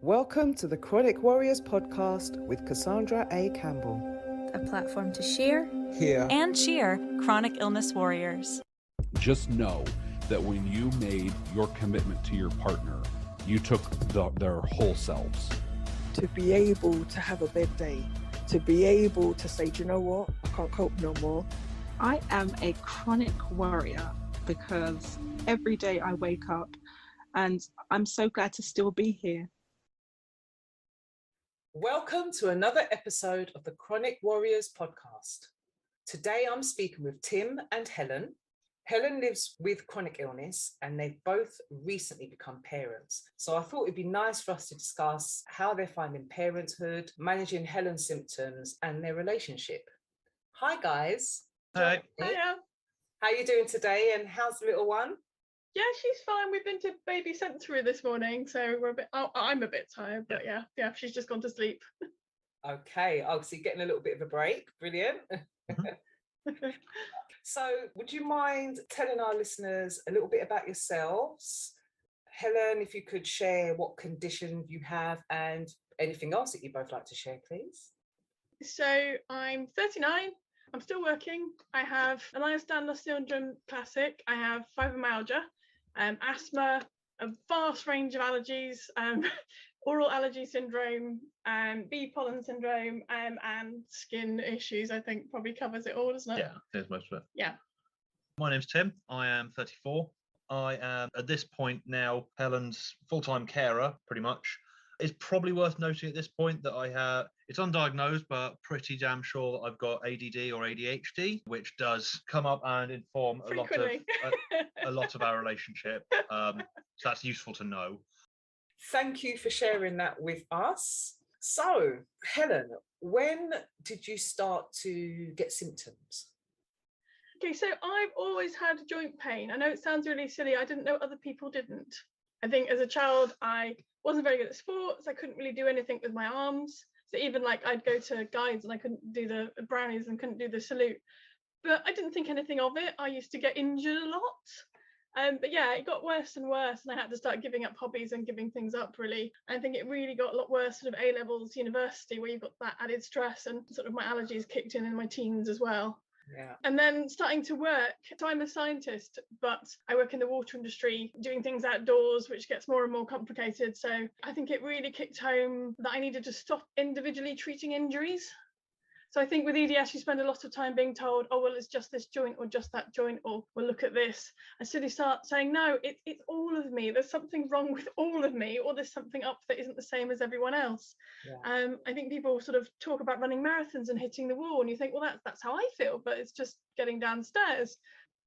Welcome to the Chronic Warriors podcast with Cassandra A. Campbell. A platform to share, Hear, and cheer chronic illness warriors. Just know that when you made your commitment to your partner, you took their whole selves. To be able to have a bad day, to be able to say, do you know what, I can't cope no more. I am a chronic warrior because every day I wake up and I'm so glad to still be here. Welcome to another episode of the Chronic Warriors podcast. Today I'm speaking with Tim and Helen. Helen lives with chronic illness and they've both recently become parents. So I thought it'd be nice for us to discuss how they're finding parenthood, managing Helen's symptoms and their relationship. Hi guys. Hi. Hiya. How are you doing today and how's the little one? Yeah, she's fine. We've been to baby sensory this morning, so we're a bit. I'm a bit tired, but yeah, she's just gone to sleep. Okay, so you're getting a little bit of a break. Brilliant. So, would you mind telling our listeners a little bit about yourselves? Helen, if you could share what condition you have and anything else that you'd both like to share, please. So I'm 39. I'm still working. I have Ehlers-Danlos syndrome classic. I have fibromyalgia, asthma, a vast range of allergies, oral allergy syndrome, bee pollen syndrome, and skin issues. I think probably covers it all, doesn't it? Yeah, there's most of it. Yeah. My name's Tim. I am 34. I am, at this point now, Helen's full-time carer, pretty much. It's probably worth noting at this point that it's undiagnosed, but pretty damn sure that I've got ADD or ADHD, which does come up and inform a lot of our relationship. So that's useful to know. Thank you for sharing that with us. So, Helen, when did you start to get symptoms? Okay, so I've always had joint pain. I know it sounds really silly. I didn't know other people didn't. I think as a child, I wasn't very good at sports. I couldn't really do anything with my arms. So even like I'd go to guides and I couldn't do the brownies and couldn't do the salute. But I didn't think anything of it. I used to get injured a lot. But yeah, it got worse and worse. And I had to start giving up hobbies and giving things up, really. I think it really got a lot worse sort of A-levels, university, where you've got that added stress and sort of my allergies kicked in my teens as well. Yeah. And then starting to work. So I'm a scientist, but I work in the water industry, doing things outdoors, which gets more and more complicated. So I think it really kicked home that I needed to stop individually treating injuries. So I think with EDS, you spend a lot of time being told, oh, well, it's just this joint or just that joint, or well, look at this. And so they start saying, no, it's all of me. There's something wrong with all of me, or there's something up that isn't the same as everyone else. Yeah. I think people sort of talk about running marathons and hitting the wall, and you think, well, that's how I feel, but it's just getting downstairs.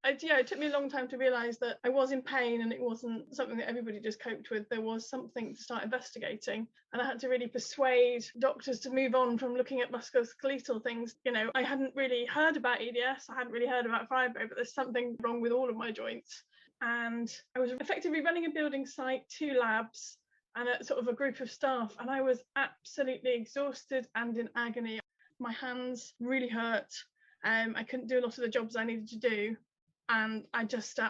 It took me a long time to realise that I was in pain and it wasn't something that everybody just coped with. There was something to start investigating. And I had to really persuade doctors to move on from looking at musculoskeletal things. You know, I hadn't really heard about EDS. I hadn't really heard about fibro, but there's something wrong with all of my joints. And I was effectively running a building site, 2 labs, and a sort of a group of staff. And I was absolutely exhausted and in agony. My hands really hurt. I couldn't do a lot of the jobs I needed to do. And I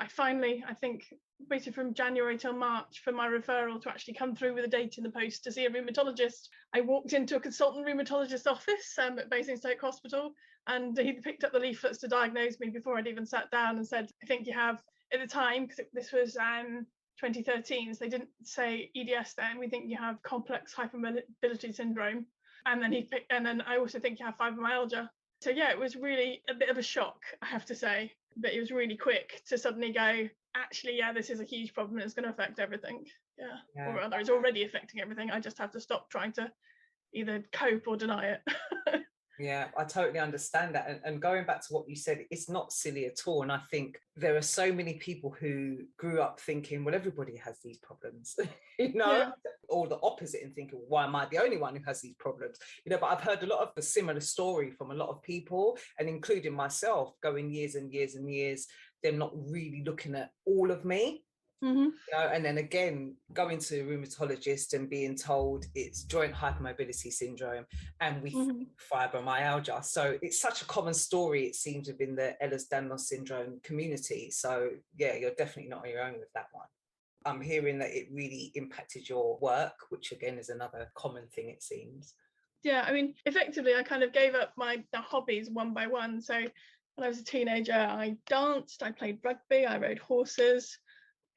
finally, I think, waited from January till March for my referral to actually come through with a date in the post to see a rheumatologist. I walked into a consultant rheumatologist's office at Basingstoke Hospital, and he picked up the leaflets to diagnose me before I'd even sat down and said, I think you have, at the time, because this was 2013, so they didn't say EDS then, we think you have complex hypermobility syndrome. And then I also think you have fibromyalgia. So yeah, it was really a bit of a shock, I have to say. But it was really quick to suddenly go, actually, yeah, this is a huge problem. It's going to affect everything. Yeah. Or rather, it's already affecting everything. I just have to stop trying to either cope or deny it. Yeah, I totally understand that. And going back to what you said, it's not silly at all. And I think there are so many people who grew up thinking, well, everybody has these problems, Yeah. Or the opposite and thinking, why am I the only one who has these problems? But I've heard a lot of the similar story from a lot of people, and including myself, going years and years and years, them not really looking at all of me. Mm-hmm. And then again, going to a rheumatologist and being told it's joint hypermobility syndrome and we think fibromyalgia. So it's such a common story, it seems, within the Ehlers-Danlos syndrome community. So yeah, you're definitely not on your own with that one. I'm hearing that it really impacted your work, which again is another common thing, it seems. Yeah, I mean, effectively, I kind of gave up my hobbies one by one. So when I was a teenager, I danced, I played rugby, I rode horses.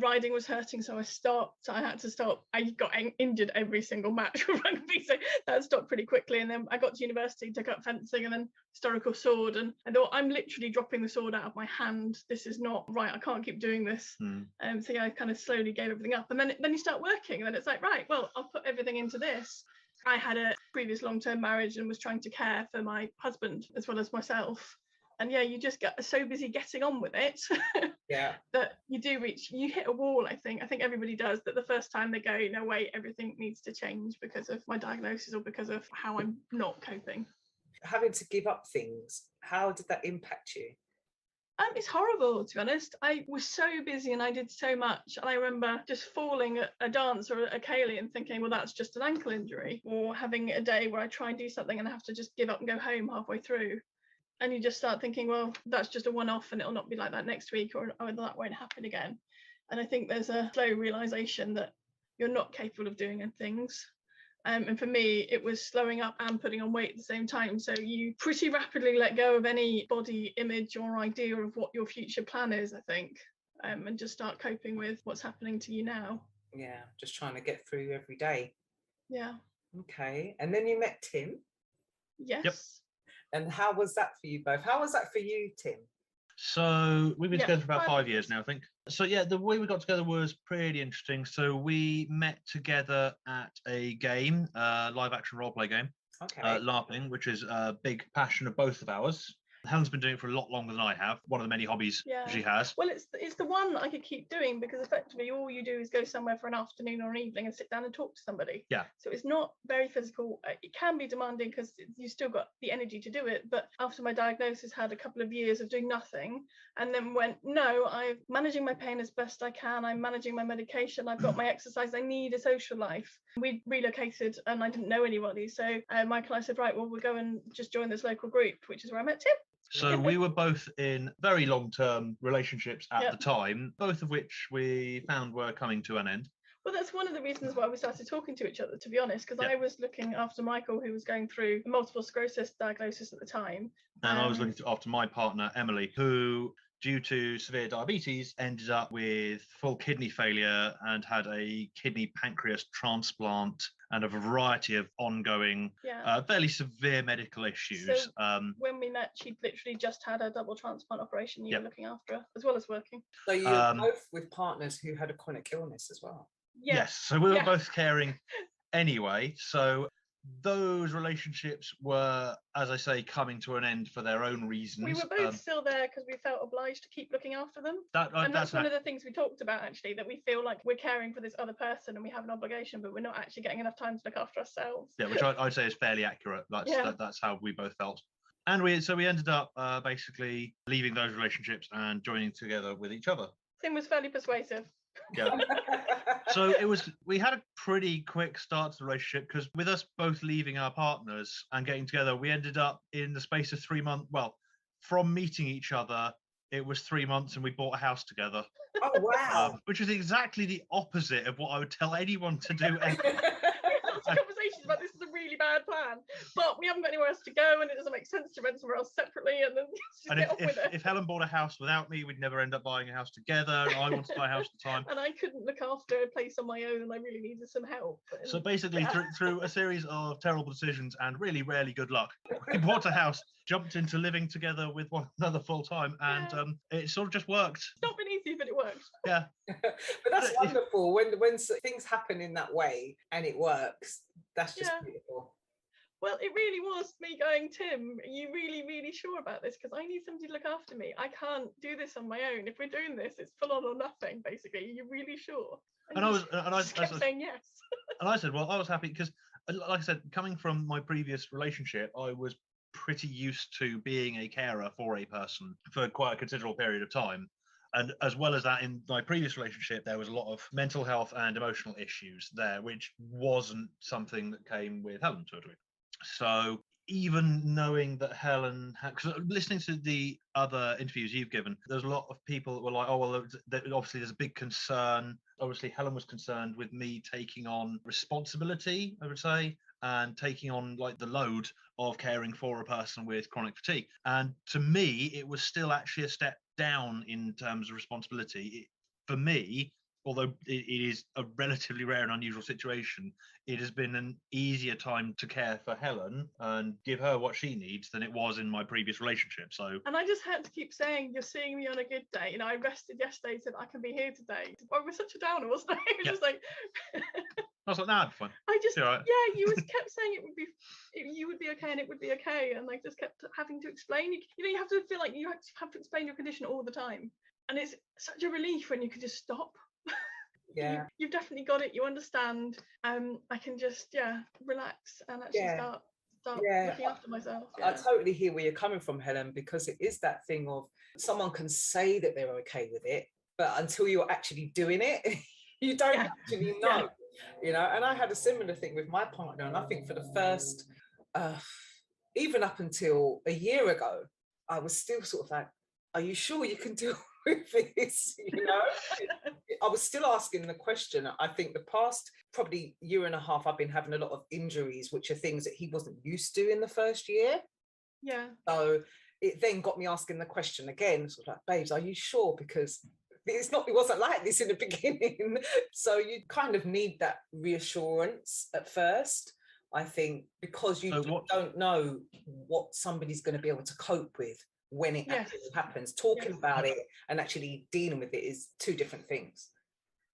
Riding was hurting, so I stopped. I had to stop. I got injured every single match with rugby, so that stopped pretty quickly. And then I got to university, took up fencing and then historical sword. And I thought, I'm literally dropping the sword out of my hand. This is not right. I can't keep doing this. So yeah, I kind of slowly gave everything up. And then you start working, and then it's like, right, well, I'll put everything into this. I had a previous long-term marriage and was trying to care for my husband as well as myself. And yeah, you just get so busy getting on with it that you hit a wall. I think everybody does, that the first time they go, no, wait, everything needs to change because of my diagnosis or because of how I'm not coping. Having to give up things, how did that impact you? It's horrible, to be honest. I was so busy and I did so much. And I remember just falling at a dance or a ceilidh and thinking, well, that's just an ankle injury. Or having a day where I try and do something and I have to just give up and go home halfway through. And you just start thinking, well, that's just a one-off and it'll not be like that next week, or that won't happen again. And I think there's a slow realization that you're not capable of doing things. And for me, it was slowing up and putting on weight at the same time. So you pretty rapidly let go of any body image or idea of what your future plan is, I think, and just start coping with what's happening to you now. Yeah, just trying to get through every day. Yeah. Okay. And then you met Tim. Yes. Yep. And how was that for you both? How was that for you, Tim? So we've been together for about 5 years now, I think. So yeah, the way we got together was pretty interesting. So we met together at a game, live action role play game, LARPing, which is a big passion of both of ours. Helen's been doing it for a lot longer than I have. One of the many hobbies she has. Well, it's the one that I could keep doing because effectively all you do is go somewhere for an afternoon or an evening and sit down and talk to somebody. Yeah. So it's not very physical. It can be demanding because you still got the energy to do it. But after my diagnosis, had a couple of years of doing nothing, and then went, no, I'm managing my pain as best I can. I'm managing my medication. I've got my exercise. I need a social life. We relocated and I didn't know anybody. So Michael, I said, right, well, we'll go and just join this local group, which is where I met Tim. So we were both in very long-term relationships at the time, both of which we found were coming to an end. Well, that's one of the reasons why we started talking to each other, to be honest, because I was looking after Michael, who was going through multiple sclerosis diagnosis at the time. And I was looking after my partner, Emily, who, due to severe diabetes, ended up with full kidney failure and had a kidney pancreas transplant and a variety of ongoing, fairly severe medical issues. So when we met, she'd literally just had a double transplant operation. You were looking after her, as well as working. So you were both with partners who had a chronic illness as well? Yes, so we were both caring anyway. So those relationships were, as I say, coming to an end for their own reasons. We were both still there because we felt obliged to keep looking after them. That's one of the things we talked about, actually, that we feel like we're caring for this other person and we have an obligation, but we're not actually getting enough time to look after ourselves. Yeah, which I'd say is fairly accurate. That's how we both felt. And we ended up basically leaving those relationships and joining together with each other. Tim was fairly persuasive. Yeah. So we had a pretty quick start to the relationship because with us both leaving our partners and getting together, we ended up in the space of 3 months. Well, from meeting each other, it was 3 months and we bought a house together. Oh, wow. Which is exactly the opposite of what I would tell anyone to do. Conversations about this is a really bad plan, but we haven't got anywhere else to go and it doesn't make sense to rent somewhere else separately, and then if Helen bought a house without me, we'd never end up buying a house together. I wanted to buy a house at the time, and I couldn't look after a place on my own, and I really needed some help. So basically through a series of terrible decisions and really rarely good luck, we bought a house, jumped into living together with one another full time, and it sort of just worked. It's not been easy, but it worked. Yeah. But that's wonderful when things happen in that way and it works. That's just beautiful. Well, it really was me going, Tim, are you really, really sure about this? Because I need somebody to look after me. I can't do this on my own. If we're doing this, it's full on or nothing, basically. Are you really sure? And I kept saying yes. And I said, well, I was happy because, like I said, coming from my previous relationship, I was pretty used to being a carer for a person for quite a considerable period of time. And as well as that, in my previous relationship, there was a lot of mental health and emotional issues there, which wasn't something that came with Helen to a degree. So even knowing that Helen, because listening to the other interviews you've given, there's a lot of people that were like, oh, well, obviously there's a big concern. Obviously, Helen was concerned with me taking on responsibility, I would say, and taking on like the load of caring for a person with chronic fatigue. And to me, it was still actually a step down in terms of responsibility. For me, although it is a relatively rare and unusual situation, it has been an easier time to care for Helen and give her what she needs than it was in my previous relationship. So, and I just had to keep saying, you're seeing me on a good day. You know, I rested yesterday, said I can be here today. Oh, it was such a downer, wasn't it? It was just like I was like, nah, fine. I just, right. yeah, you just kept saying you would be okay and it would be okay, and like just kept having to explain. You know, you have to feel like you have to explain your condition all the time, and it's such a relief when you can just stop. Yeah, you've definitely got it. You understand. I can just relax and actually start looking after myself. I totally hear where you're coming from, Helen, because it is that thing of someone can say that they're okay with it, but until you're actually doing it, you don't actually know. You know, and I had a similar thing with my partner, and I think for the first even up until a year ago, I was still sort of like, are you sure you can deal with this? You know, I was still asking the question. I think the past probably year and a half, I've been having a lot of injuries, which are things that he wasn't used to in the first year. Yeah. So it then got me asking the question again, sort of like, babes, are you sure? Because it wasn't like this in the beginning. So you kind of need that reassurance at first, I think, because you don't know what somebody's going to be able to cope with when it actually happens. Talking about it and actually dealing with it is two different things.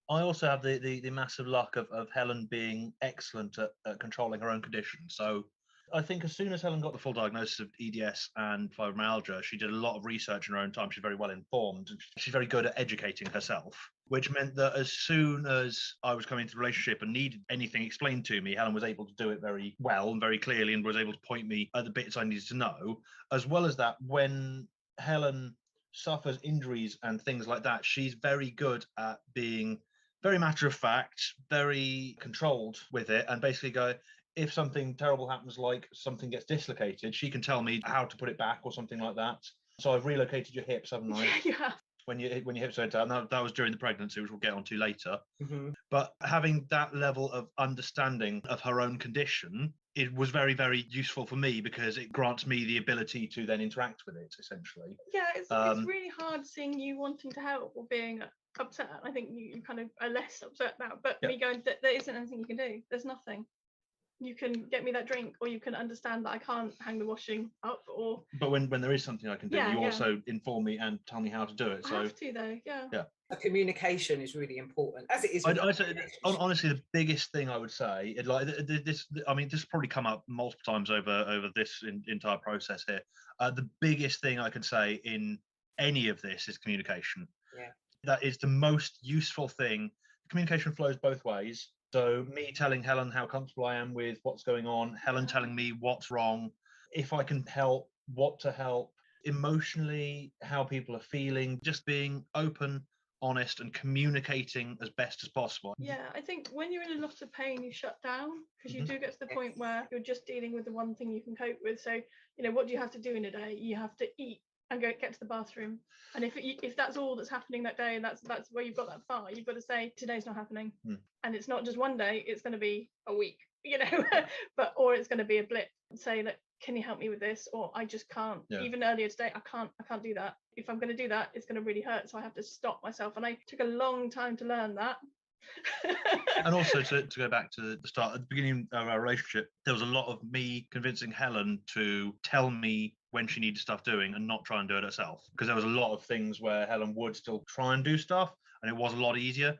I also have the massive luck of Helen being excellent at controlling her own condition. So I think as soon as Helen got the full diagnosis of EDS and fibromyalgia, she did a lot of research in her own time. She's very well informed, and she's very good at educating herself, which meant that as soon as I was coming into the relationship and needed anything explained to me, Helen was able to do it very well and very clearly, and was able to point me at the bits I needed to know. As well as that, when Helen suffers injuries and things like that, she's very good at being very matter of fact, very controlled with it, and basically go, if something terrible happens, like something gets dislocated, she can tell me how to put it back or something like that. So I've relocated your hips, haven't I? Yeah. When your hips went down, that was during the pregnancy, which we'll get onto later. Mm-hmm. But having that level of understanding of her own condition, it was very, very useful for me, because it grants me the ability to then interact with it, essentially. Yeah, it's really hard seeing you wanting to help or being upset. I think you kind of are less upset now, but me going, there isn't anything you can do. There's nothing. You can get me that drink, or you can understand that I can't hang the washing up, or. But when there is something I can do, you also inform me and tell me how to do it. So I have to, though. Yeah. The communication is really important, as it is. Honestly, the biggest thing I would say, this has probably come up multiple times over this entire process here. The biggest thing I can say in any of this is communication. Yeah. That is the most useful thing. Communication flows both ways. So me telling Helen how comfortable I am with what's going on, Helen telling me what's wrong, if I can help, what to help, emotionally, how people are feeling, just being open, honest, and communicating as best as possible. Yeah, I think when you're in a lot of pain, you shut down, because you do get to the point where you're just dealing with the one thing you can cope with. So, you know, what do you have to do in a day? You have to eat and get to the bathroom. And if that's all that's happening that day, and that's where you've got that far, you've got to say, today's not happening. And it's not just one day, it's going to be a week, you know, or it's going to be a blip. Say that, can you help me with this? Or I just can't. Even earlier today, I can't do that. If I'm going to do that, it's going to really hurt. So I have to stop myself. And I took a long time to learn that. And also to go back to the start, at the beginning of our relationship, there was a lot of me convincing Helen to tell me when she needed stuff doing and not try and do it herself, because there was a lot of things where Helen would still try and do stuff, and it was a lot easier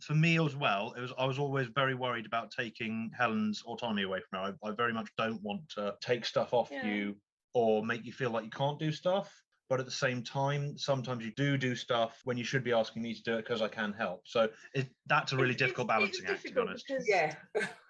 for me as well. I was always very worried about taking Helen's autonomy away from her. I very much don't want to take stuff off you or make you feel like you can't do stuff. But at the same time, sometimes you do stuff when you should be asking me to do it because I can help. So that's a really difficult balancing act, to be honest. Yeah.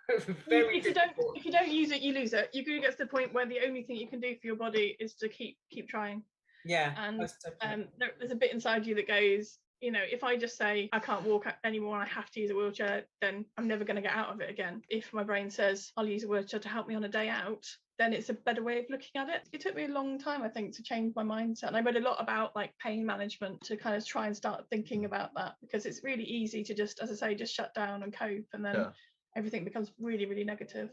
If you don't use it, you lose it. You get to the point where the only thing you can do for your body is to keep trying. Yeah. And there's a bit inside you that goes, if I just say I can't walk anymore and I have to use a wheelchair, then I'm never going to get out of it again. If my brain says I'll use a wheelchair to help me on a day out, then it's a better way of looking at it. It took me a long time, I think, to change my mindset. And I read a lot about like pain management to kind of try and start thinking about that, because it's really easy to just, as I say, just shut down and cope, and then everything becomes really, really negative.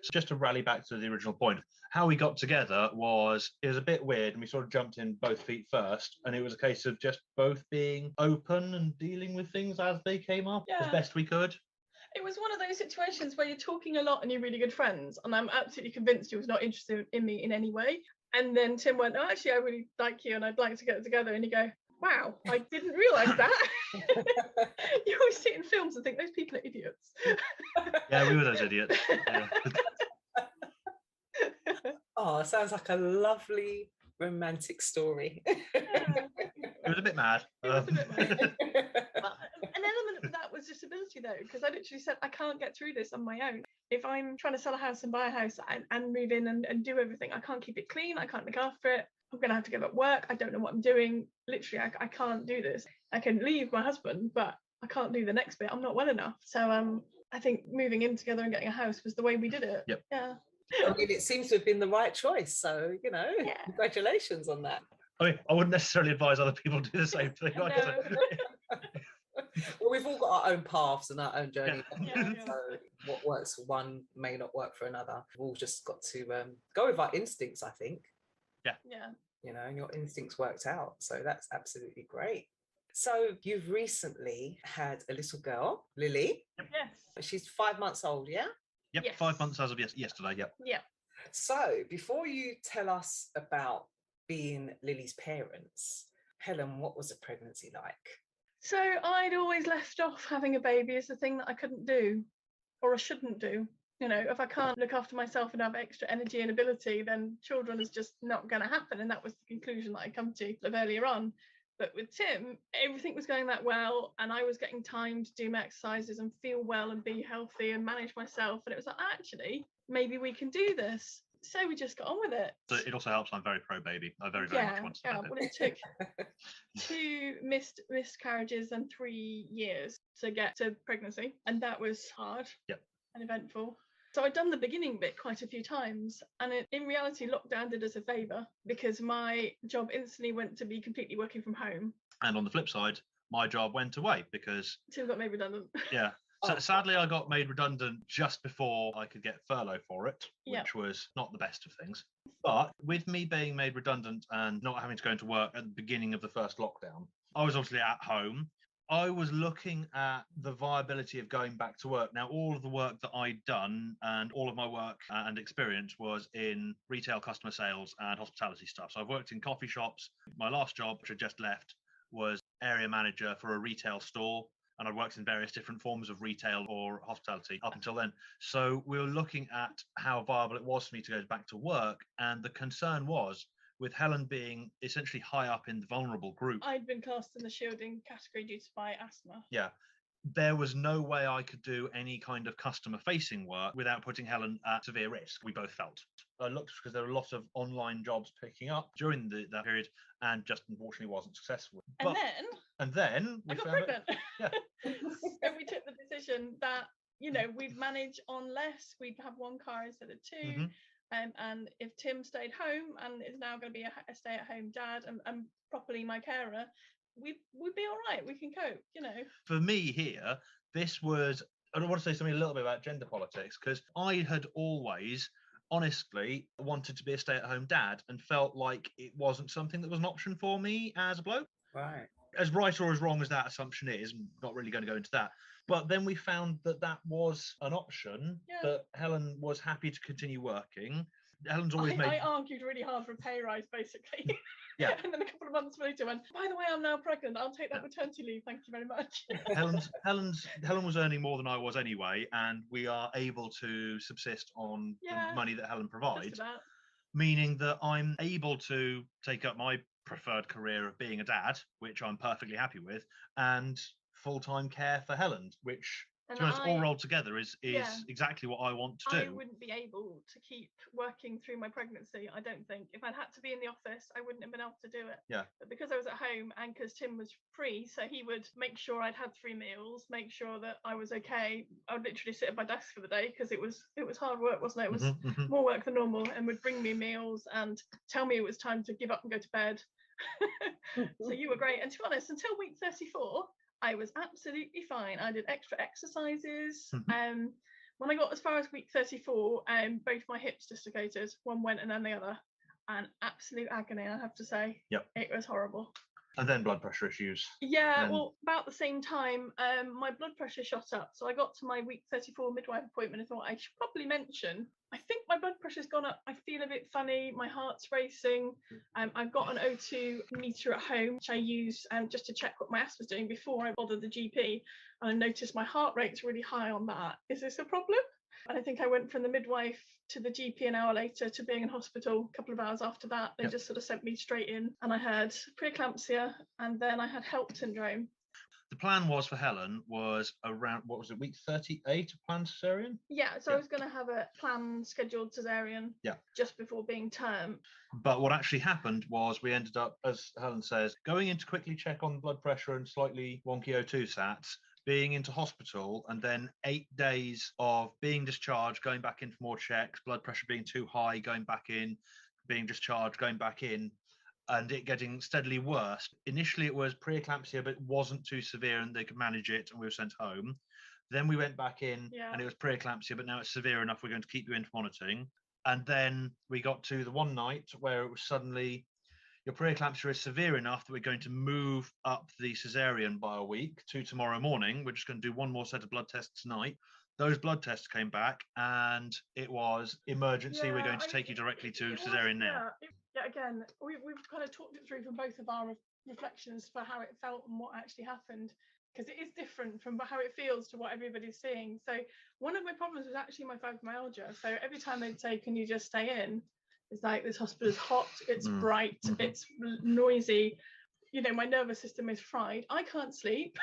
So just to rally back to the original point, how we got together it was a bit weird, and we sort of jumped in both feet first, and it was a case of just both being open and dealing with things as they came up as best we could. It was one of those situations where you're talking a lot and you're really good friends, and I'm absolutely convinced you was not interested in me in any way. And then Tim went, "Oh, actually, I really like you and I'd like to get together." And you go, "Wow, I didn't realise that." You always see it in films and think those people are idiots. Yeah, we were those idiots. Yeah. Oh, it sounds like a lovely romantic story. It was a bit mad. It was a bit mad. An element of that was disability, though, because I literally said I can't get through this on my own. If I'm trying to sell a house and buy a house and move in and do everything, I can't keep it clean, I can't look after it, I'm going to have to give up work, I don't know what I'm doing. Literally, I can't do this. I can leave my husband, but I can't do the next bit. I'm not well enough. So I think moving in together and getting a house was the way we did it. Yep. Yeah. I mean, it seems to have been the right choice. So, congratulations on that. I mean, I wouldn't necessarily advise other people to do the same thing. No. Well, we've all got our own paths and our own journey. Yeah. So what works for one may not work for another. We've all just got to go with our instincts, I think. Yeah. And your instincts worked out. So that's absolutely great. So you've recently had a little girl, Lily. Yes. She's 5 months old, yeah? Yep, Yes. 5 months as of yesterday, yep. Yeah. So before you tell us about being Lily's parents, Helen, what was the pregnancy like? So I'd always left off having a baby as the thing that I couldn't do, or I shouldn't do. If I can't look after myself and have extra energy and ability, then children is just not going to happen. And that was the conclusion that I come to earlier on. But with Tim, everything was going that well, and I was getting time to do my exercises and feel well and be healthy and manage myself. And it was like, actually, maybe we can do this. So we just got on with it. So it also helps I'm very pro baby. I very much want to have it. Well, it took 2 miscarriages and 3 years to get to pregnancy, and that was hard and eventful. So I'd done the beginning bit quite a few times, and in reality, lockdown did us a favour, because my job instantly went to be completely working from home. And on the flip side, my job went away because Tim got made redundant. Yeah. So sadly, I got made redundant just before I could get furlough for it, which was not the best of things. But with me being made redundant and not having to go into work at the beginning of the first lockdown, I was obviously at home. I was looking at the viability of going back to work. Now, all of the work that I'd done and all of my work and experience was in retail customer sales and hospitality stuff. So I've worked in coffee shops. My last job, which I just left, was area manager for a retail store. And I'd worked in various different forms of retail or hospitality up until then. So we were looking at how viable it was for me to go back to work. And the concern was, with Helen being essentially high up in the vulnerable group. I'd been classed in the shielding category due to my asthma. Yeah. There was no way I could do any kind of customer facing work without putting Helen at severe risk. We both felt. I looked because there were a lot of online jobs picking up during that period, and just unfortunately wasn't successful. And then I got pregnant. So we took the decision that, we'd manage on less. We'd have 1 car instead of 2. Mm-hmm. And if Tim stayed home and is now going to be a stay-at-home dad and properly my carer, we'd be all right. We can cope, For me here, this was, I want to say something a little bit about gender politics, because I had always honestly wanted to be a stay-at-home dad and felt like it wasn't something that was an option for me as a bloke. Right. As right or as wrong as that assumption is, I'm not really going to go into that. But then we found that was an option, that Helen was happy to continue working. Helen's always I argued really hard for a pay rise, basically. Yeah. And then a couple of months later went, by the way, I'm now pregnant. I'll take that maternity leave. Thank you very much. Helen was earning more than I was anyway, and we are able to subsist on the money that Helen provides. Meaning that I'm able to take up my preferred career of being a dad, which I'm perfectly happy with, and full-time care for Helen, which And So it's all rolled together is Yeah. exactly what I want to I do. wouldn't be able to keep working through my pregnancy, I don't think. If I'd had to be in the office, I wouldn't have been able to do it. Yeah. But because I was at home and because Tim was free, so he would make sure I'd had 3 meals, make sure that I was okay. I would literally sit at my desk for the day because it was hard work, wasn't it? It was Mhm, mhm. more work than normal, and would bring me meals and tell me it was time to give up and go to bed. So you were great. And to be honest, until week 34, I was absolutely fine. I did extra exercises. When I got as far as week 34, both my hips dislocated. One went and then the other. And absolute agony, I have to say. Yep. It was horrible. And then blood pressure issues. Yeah, And- well, about the same time, my blood pressure shot up. So I got to my week 34 midwife appointment and thought I should probably mention, I think my blood pressure's gone up. I feel a bit funny. My heart's racing. I've got an O2 meter at home, which I use just to check what my asthma's doing before I bother the GP. And I noticed my heart rate's really high on that. Is this a problem? And I think I went from the midwife to the GP an hour later to being in hospital a couple of hours after that. They just sort of sent me straight in, and I had preeclampsia and then I had HELLP syndrome. The plan was for Helen was around, what was it, week 38 of planned cesarean? Yeah, so I was going to have a planned scheduled cesarean just before being term. But what actually happened was we ended up, as Helen says, going in to quickly check on blood pressure and slightly wonky O2 sats, being into hospital, and then 8 days of being discharged, going back in for more checks, blood pressure being too high, going back in, being discharged, going back in, and it getting steadily worse. Initially, it was preeclampsia, but it wasn't too severe and they could manage it, and we were sent home. Then we went back in and it was preeclampsia, but now it's severe enough, we're going to keep you in for monitoring. And then we got to the one night where it was suddenly, your preeclampsia is severe enough that we're going to move up the cesarean by a week to tomorrow morning. We're just going to do one more set of blood tests tonight. Those blood tests came back and it was emergency. We're going to take you directly to cesarean now. Yeah, again, we've kind of talked it through from both of our reflections for how it felt and what actually happened, because it is different from how it feels to what everybody's seeing. So one of my problems was actually my fibromyalgia. So every time they'd say, can you just stay in? It's like, this hospital is hot, it's bright, it's noisy. You know, my nervous system is fried. I can't sleep.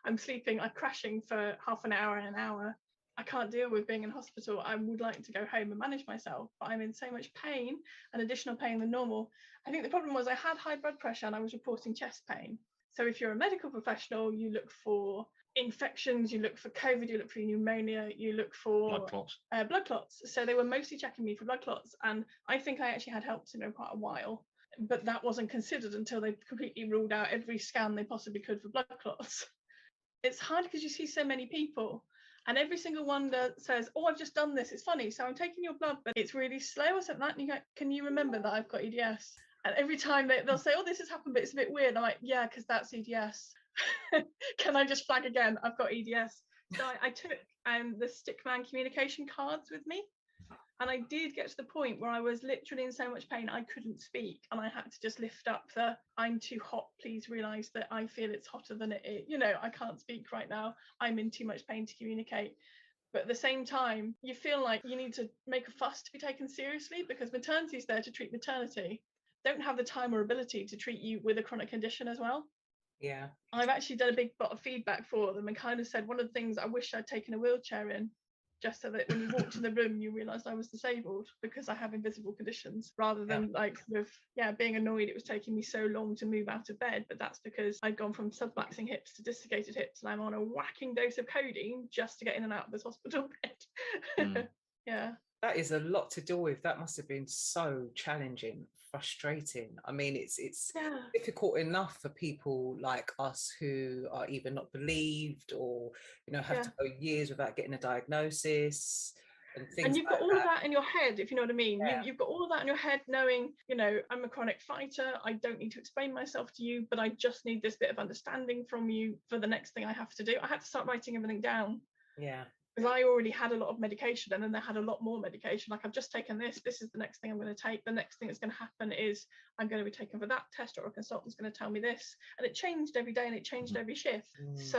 I'm sleeping, I'm crashing for half an hour and an hour. I can't deal with being in hospital. I would like to go home and manage myself, but I'm in so much pain and additional pain than normal. I think the problem was I had high blood pressure and I was reporting chest pain. So if you're a medical professional, you look for infections, you look for COVID, you look for pneumonia, you look for blood clots. So they were mostly checking me for blood clots. And I think I actually had HELLP syndrome quite a while, but that wasn't considered until they completely ruled out every scan they possibly could for blood clots. It's hard because you see so many people and every single one that says, oh, I've just done this. It's funny. So I'm taking your blood, but it's really slow or something like that. And you go, can you remember that I've got EDS? And every time they'll say, oh, this has happened, but it's a bit weird. I'm like, yeah, because that's EDS. Can I just flag again? I've got EDS. So I took the Stickman communication cards with me. And I did get to the point where I was literally in so much pain, I couldn't speak. And I had to just lift up the, I'm too hot. Please realise that I feel it's hotter than it is. You know, I can't speak right now. I'm in too much pain to communicate. But at the same time, you feel like you need to make a fuss to be taken seriously because maternity is there to treat maternity. Don't have the time or ability to treat you with a chronic condition as well. Yeah. I've actually done a big bit of feedback for them and kind of said one of the things I wish I'd taken a wheelchair in, just so that when you walked in the room, you realised I was disabled because I have invisible conditions, rather than being annoyed it was taking me so long to move out of bed. But that's because I'd gone from subluxing hips to dislocated hips, and I'm on a whacking dose of codeine just to get in and out of this hospital bed. Yeah. That is a lot to deal with. That must have been so challenging, frustrating. I mean, it's difficult enough for people like us who are either not believed or, you know, have to go years without getting a diagnosis and things. And you've got like all of that in your head, if you know what I mean. Yeah. You've got all of that in your head, knowing, you know, I'm a chronic fighter. I don't need to explain myself to you, but I just need this bit of understanding from you for the next thing I have to do. I had to start writing everything down. Yeah. Because I already had a lot of medication and then they had a lot more medication. Like, I've just taken this is the next thing I'm going to take. The next thing that's going to happen is I'm going to be taken for that test, or a consultant's going to tell me this. And it changed every day and it changed every shift. So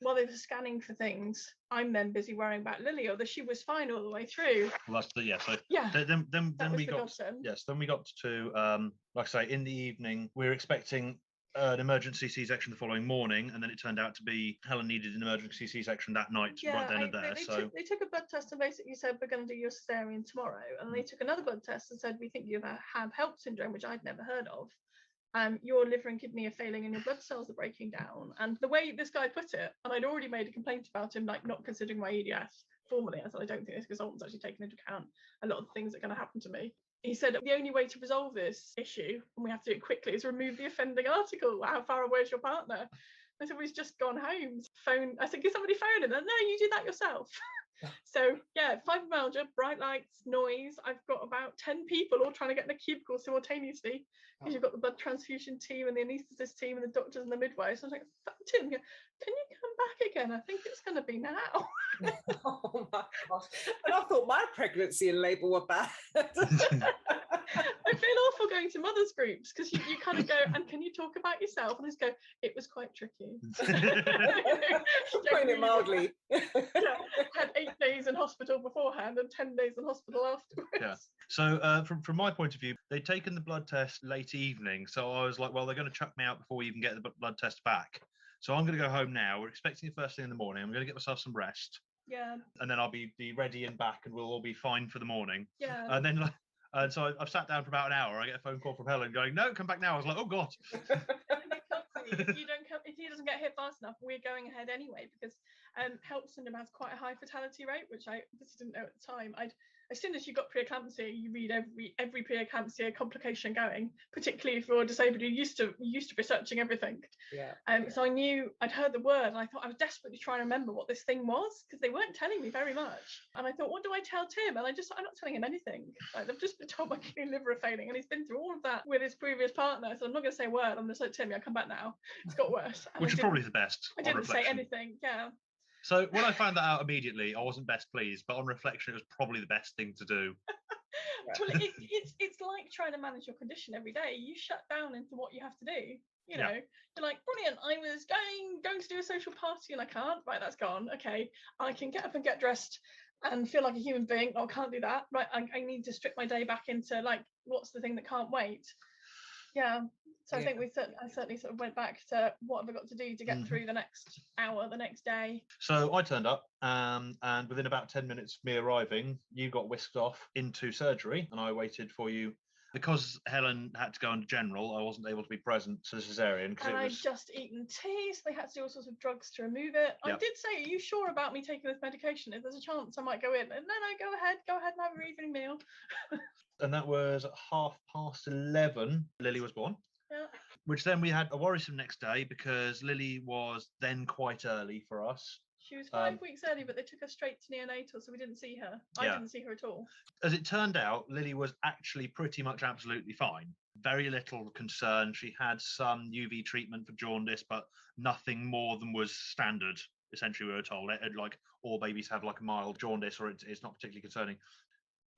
while they were scanning for things, I'm then busy worrying about Lily, although she was fine all the way through. Well, that's the, so yeah. Then we got to, like I say, in the evening, we were expecting an emergency C-section the following morning, and then it turned out to be Helen needed an emergency C-section that night, right then and there. They took a blood test and basically said, we're going to do your cesarean tomorrow. And they took another blood test and said, we think you have HELLP syndrome, which I'd never heard of. Your liver and kidney are failing and your blood cells are breaking down. And the way this guy put it, and I'd already made a complaint about him, like not considering my EDS formally, I said, I don't think this consultant's actually taken into account a lot of the things that are going to happen to me. He said the only way to resolve this issue, and we have to do it quickly, is remove the offending article. How far away is your partner? I said, well, he's just gone home. Phone. I said, give somebody phone him. And no, you do that yourself. So yeah, fibromyalgia, bright lights, noise. I've got about 10 people all trying to get in a cubicle simultaneously, because you've got the blood transfusion team and the anaesthetist team and the doctors and the midwives. So I was like, Tim, can you come back again? I think it's going to be now. Oh my gosh. And I thought my pregnancy and labour were bad. I feel awful going to mothers groups, because you kind of go, and can you talk about yourself? And I just go, it was quite tricky. Putting it mildly. Had 8 days in hospital beforehand and 10 days in hospital afterwards. Yeah. So from my point of view, they'd taken the blood test late evening. So I was like, well, they're going to chuck me out before we even get the blood test back. So I'm going to go home now. We're expecting it first thing in the morning. I'm going to get myself some rest. Yeah. And then I'll be ready and back, and we'll all be fine for the morning. Yeah. And then so I've sat down for about an hour. I get a phone call from Helen going, no, come back now. I was like, oh, God. If he doesn't get here fast enough, we're going ahead anyway, because HELLP syndrome has quite a high fatality rate, which I obviously didn't know at the time. As soon as you got preeclampsia, you read every preeclampsia complication going, particularly if you're disabled. You're used to researching everything. Yeah. So I knew, I'd heard the word, and I thought I was desperately trying to remember what this thing was, because they weren't telling me very much. And I thought, what do I tell Tim? And I'm not telling him anything. Like, I've just been told my kidney and liver are failing, and he's been through all of that with his previous partner. So I'm not going to say a word. I'm just like, Tim, come back now. It's got worse. And Which is probably the best. I didn't say anything. Yeah. So when I found that out immediately, I wasn't best pleased, but on reflection, it was probably the best thing to do. Well, it's like trying to manage your condition every day. You shut down into what you have to do. You know, you're like, brilliant, I was going to do a social party and I can't. Right, that's gone. Okay, I can get up and get dressed and feel like a human being. Oh, I can't do that. Right, I need to strip my day back into, like, what's the thing that can't wait? Yeah. So I think I certainly sort of went back to what have I got to do to get through the next hour, the next day. So I turned up, and within about 10 minutes of me arriving, you got whisked off into surgery, and I waited for you. Because Helen had to go into general, I wasn't able to be present to the cesarean. And I'd just eaten tea, so they had to do all sorts of drugs to remove it. I did say, are you sure about me taking this medication? If there's a chance I might go in. And no, go ahead and have your evening meal. And that was at 11:30, Lily was born. Yeah. Which then we had a worrisome next day, because Lily was then quite early for us. She was 5 weeks early, but they took her straight to neonatal, so we didn't see her. I didn't see her at all. As it turned out, Lily was actually pretty much absolutely fine. Very little concern. She had some UV treatment for jaundice, but nothing more than was standard. Essentially, we were told, like, all babies have like a mild jaundice, or it's not particularly concerning.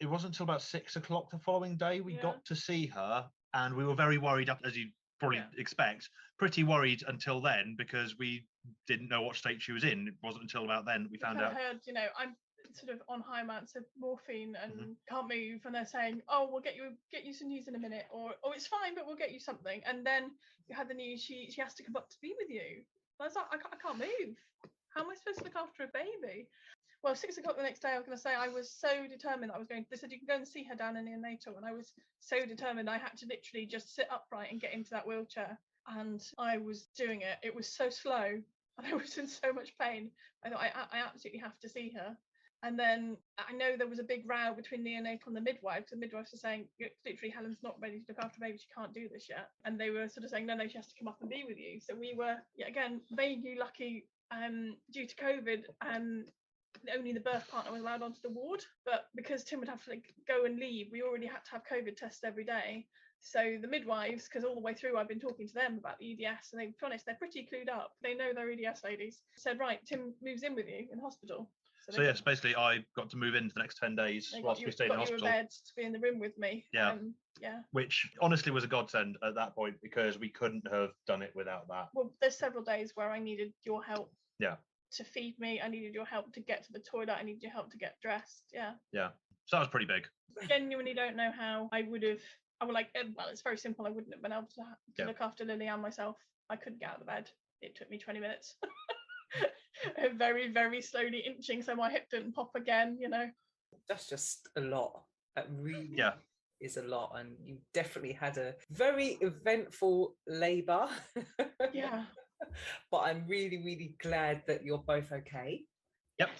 It wasn't until about 6 o'clock the following day we got to see her, and we were very worried, as you probably expect, pretty worried until then, because we didn't know what state she was in. It wasn't until about then we found out. I heard, I'm sort of on high amounts of morphine and can't move, and they're saying, oh, we'll get you some news in a minute, or oh, it's fine, but we'll get you something. And then you had the news she has to come up to be with you. And I was like, I can't move. How am I supposed to look after a baby? Well, 6 o'clock the next day, I was going to say, I was so determined that I was going. They said you can go and see her down in neonatal, and I was so determined I had to literally just sit upright and get into that wheelchair. And I was doing it. It was so slow, and I was in so much pain. I thought I absolutely have to see her. And then I know there was a big row between neonatal and the midwives. The midwives were saying, literally, Helen's not ready to look after baby. She can't do this yet. And they were sort of saying, no, she has to come up and be with you. So we were, again, vaguely lucky due to COVID. Only the birth partner was allowed onto the ward, but because Tim would have to go and leave, we already had to have COVID tests every day. So the midwives, because all the way through I've been talking to them about the EDS, and to be honest, they're pretty clued up. They know their EDS ladies. Said, right, Tim moves in with you in hospital. So yes, basically I got to move in for the next 10 days whilst we stayed in hospital. You a bed to be in the room with me. Yeah. Which honestly was a godsend at that point, because we couldn't have done it without that. Well, there's several days where I needed your help. Yeah. To feed me, I needed your help to get to the toilet. I needed your help to get dressed. Yeah. So that was pretty big. Genuinely don't know how I would have I was like, well, it's very simple. I wouldn't have been able to look after Lily and myself. I couldn't get out of the bed. It took me 20 minutes. Very, very slowly inching so my hip didn't pop again, you know. That's just a lot. That really Yeah. is a lot. And you definitely had a very eventful labour. Yeah. But I'm really, really glad that you're both okay. Yep.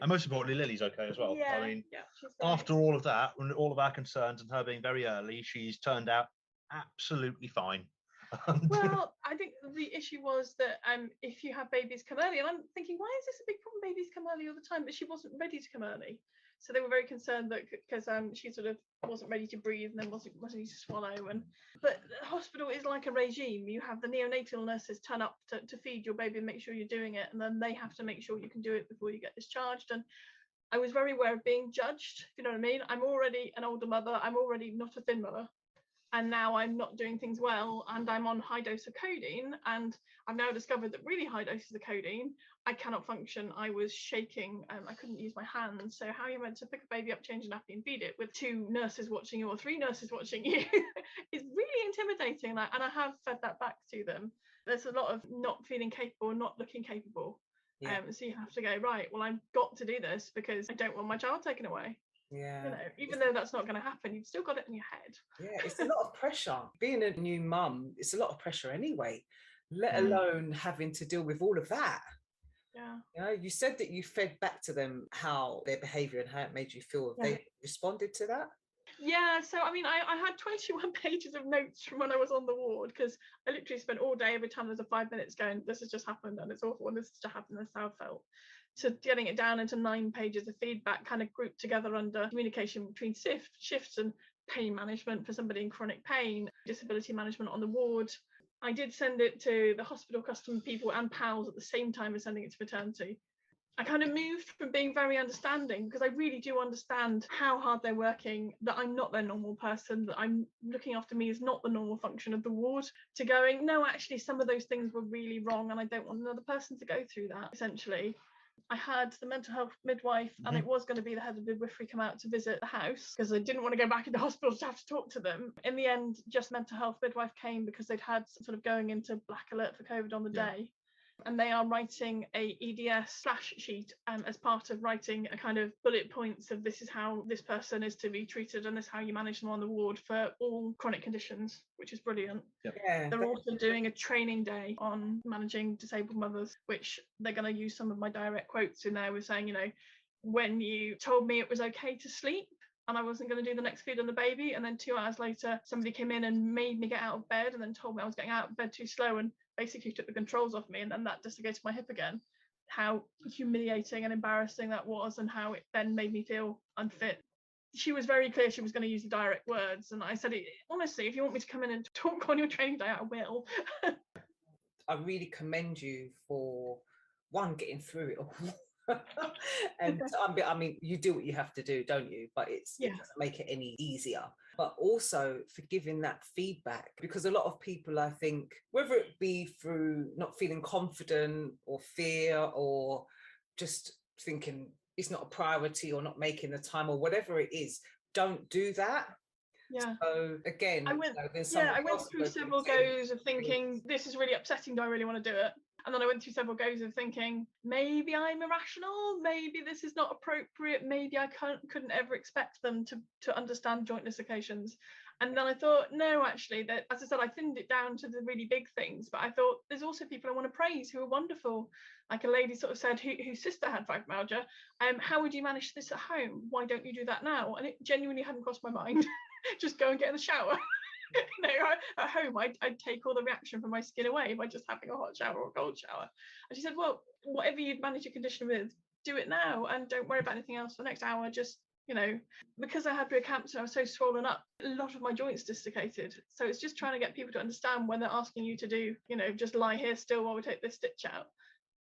And most importantly, Lily's okay as well. Yeah, I mean, yeah, she's fine. after all of that, and all of our concerns and her being very early, she's turned out absolutely fine. Well, I think the issue was that if you have babies come early, and I'm thinking, why is this a big problem? Babies come early all the time, but she wasn't ready to come early. So they were very concerned that because she sort of wasn't ready to breathe and then wasn't ready to swallow. But the hospital is like a regime. You have the neonatal nurses turn up to feed your baby and make sure you're doing it, and then they have to make sure you can do it before you get discharged. And I was very aware of being judged, if you know what I mean. I'm already an older mother. I'm already not a thin mother. And now I'm not doing things well, and I'm on high dose of codeine, and I've now discovered that really high doses of codeine, I cannot function. I was shaking, I couldn't use my hands. So how are you meant to pick a baby up, change a nappy and feed it with 2 nurses watching you or 3 nurses watching you? It's really intimidating, and I have fed that back to them. There's a lot of not feeling capable, not looking capable. Yeah. So you have to go, right, well, I've got to do this because I don't want my child taken away. Yeah. You know, even though that's not going to happen, you've still got it in your head. Yeah, it's a lot of pressure. Being a new mum, it's a lot of pressure anyway, let alone having to deal with all of that. Yeah. You know, you said that you fed back to them how their behaviour and how it made you feel. Have they responded to that? Yeah, so I mean, I had 21 pages of notes from when I was on the ward, because I literally spent all day, every time there's a 5 minutes, going, this has just happened and it's awful and this has just happened, this is how I felt. To getting it down into 9 pages of feedback, kind of grouped together under communication between shifts and pain management for somebody in chronic pain, disability management on the ward. I did send it to the hospital custom people and PALS at the same time as sending it to maternity. I kind of moved from being very understanding, because I really do understand how hard they're working, that I'm not their normal person, that I'm looking after me is not the normal function of the ward, to going, no, actually, some of those things were really wrong and I don't want another person to go through that, essentially. I had the mental health midwife, and it was going to be the head of midwifery come out to visit the house, because I didn't want to go back into hospital to have to talk to them. In the end, just mental health midwife came because they'd had sort of going into black alert for COVID on the day. And they are writing a EDS splash sheet as part of writing a kind of bullet points of this is how this person is to be treated and this is how you manage them on the ward for all chronic conditions, which is brilliant. Yeah. They're also doing a training day on managing disabled mothers, which they're going to use some of my direct quotes in there with saying, you know, when you told me it was okay to sleep and I wasn't going to do the next feed on the baby, and then 2 hours later somebody came in and made me get out of bed and then told me I was getting out of bed too slow and basically took the controls off me, and then that dislocated my hip again. How humiliating and embarrassing that was, and how it then made me feel unfit. She was very clear she was going to use the direct words, and I said, honestly, if you want me to come in and talk on your training day, I will. I really commend you for, one, getting through it all. And I mean, you do what you have to do, don't you? But it doesn't make it any easier. But also for giving that feedback, because a lot of people, I think, whether it be through not feeling confident or fear or just thinking it's not a priority or not making the time or whatever it is, don't do that. Yeah. So again, I went through several goes of thinking, this is really upsetting, do I really want to do it? And then I went through several goes of thinking, maybe I'm irrational, maybe this is not appropriate, maybe I couldn't ever expect them to understand joint dislocations. And then I thought, no, actually, that, as I said, I thinned it down to the really big things, but I thought there's also people I want to praise who are wonderful. Like a lady sort of said, whose sister had fibromyalgia, how would you manage this at home? Why don't you do that now? And it genuinely hadn't crossed my mind. Just go and get in the shower. You know, at home I'd take all the reaction from my skin away by just having a hot shower or a cold shower. And she said, well, whatever you'd manage your condition with, do it now and don't worry about anything else for the next hour. Just, you know, because I had preeclampsia, I was so swollen up, a lot of my joints dislocated. So it's just trying to get people to understand when they're asking you to do, you know, just lie here still while we take this stitch out,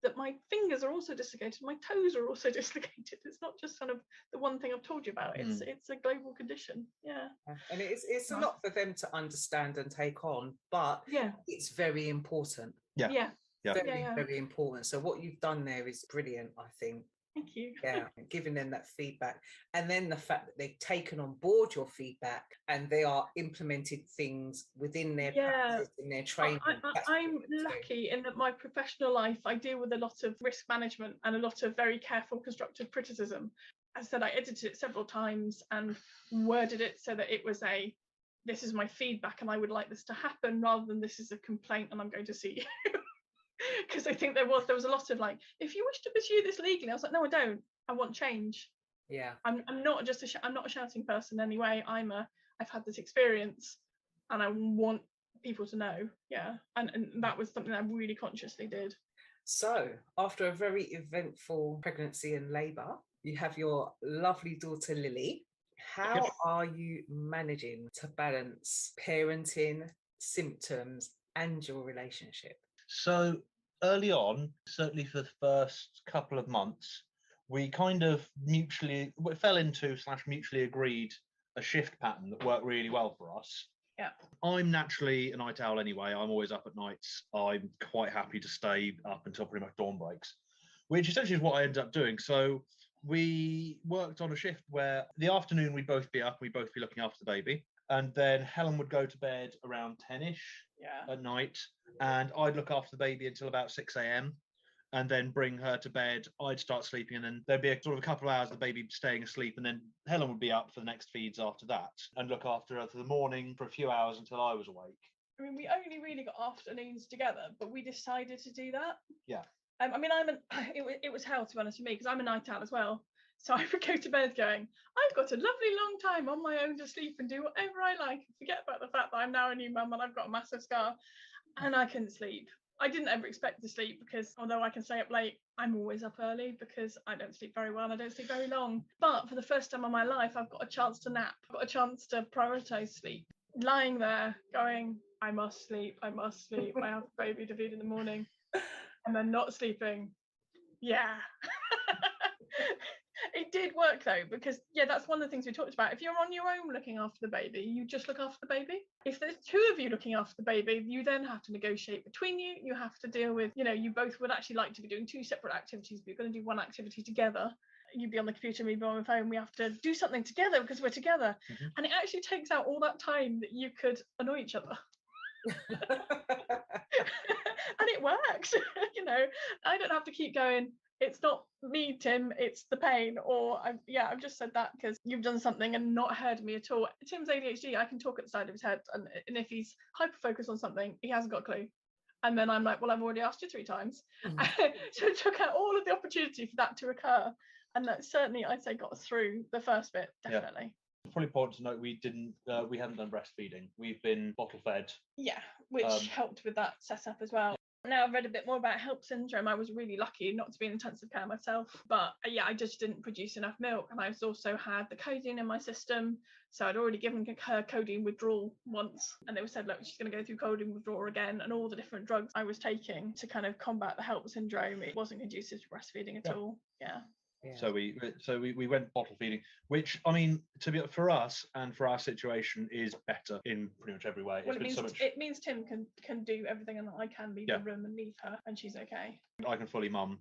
that my fingers are also dislocated, my toes are also dislocated. It's not just kind of the one thing I've told you about. It's a global condition. Yeah. And it's a lot for them to understand and take on, but it's very important. Yeah. Very important. So what you've done there is brilliant, I think. Thank you. Yeah, and giving them that feedback. And then the fact that they've taken on board your feedback and they are implemented things within their practice, in their training. I'm lucky in that my professional life, I deal with a lot of risk management and a lot of very careful constructive criticism. As I said, I edited it several times and worded it so that it was this is my feedback and I would like this to happen, rather than this is a complaint and I'm going to see you. Because I think there was a lot of like, if you wish to pursue this legally, I was like, no, I don't. I want change. Yeah. I'm not just I'm not a shouting person anyway. I've had this experience and I want people to know. Yeah. And that was something I really consciously did. So after a very eventful pregnancy and labour, you have your lovely daughter Lily. How are you managing to balance parenting, symptoms, and your relationship? So early on, certainly for the first couple of months, we kind of fell into / mutually agreed a shift pattern that worked really well for us. Yeah. I'm naturally a night owl anyway. I'm always up at nights. I'm quite happy to stay up until pretty much dawn breaks, which essentially is what I ended up doing. So we worked on a shift where the afternoon we'd both be up, we'd both be looking after the baby. And then Helen would go to bed around 10ish at night, and I'd look after the baby until about 6 a.m. and then bring her to bed. I'd start sleeping, and then there'd be a couple of hours of the baby staying asleep, and then Helen would be up for the next feeds after that and look after her for the morning for a few hours until I was awake. I mean, we only really got afternoons together, but we decided to do that. Yeah. I mean, it was hell, to be honest with me, because I'm a night owl as well. So I would go to bed going, I've got a lovely long time on my own to sleep and do whatever I like, and forget about the fact that I'm now a new mum and I've got a massive scar, and I couldn't sleep. I didn't ever expect to sleep, because although I can stay up late, I'm always up early because I don't sleep very well and I don't sleep very long. But for the first time in my life, I've got a chance to nap. I've got a chance to prioritise sleep. Lying there going, I must sleep. I have a baby to feed in the morning. And then not sleeping. Yeah. It did work though, because that's one of the things we talked about. If you're on your own looking after the baby, you just look after the baby. If there's two of you looking after the baby, you then have to negotiate between you. You have to deal with, you both would actually like to be doing two separate activities, but you're going to do one activity together. You'd be on the computer, me be on the phone. We have to do something together because we're together. Mm-hmm. And it actually takes out all that time that you could annoy each other. And it works. I don't have to keep going, it's not me, Tim, it's the pain, or I've just said that because you've done something and not heard me at all. Tim's ADHD, I can talk at the side of his head, and if he's hyper focused on something, he hasn't got a clue. And then I'm like, well, I've already asked you 3 times. So it took out all of the opportunity for that to occur. And that certainly, I'd say, got us through the first bit, definitely. Yeah. It's probably important to note we haven't done breastfeeding. We've been bottle fed. Yeah, which helped with that setup as well. Now I've read a bit more about HELLP syndrome. I was really lucky not to be in intensive care myself, but I just didn't produce enough milk, and I also had the codeine in my system, so I'd already given her codeine withdrawal once, and they said, look, she's going to go through codeine withdrawal again, and all the different drugs I was taking to kind of combat the HELLP syndrome, it wasn't conducive to breastfeeding at all. Yeah. So we went bottle feeding, which, I mean, for us and for our situation is better in pretty much every way. Well, it means Tim can do everything, and I can leave the room and leave her, and she's okay. I can fully mum.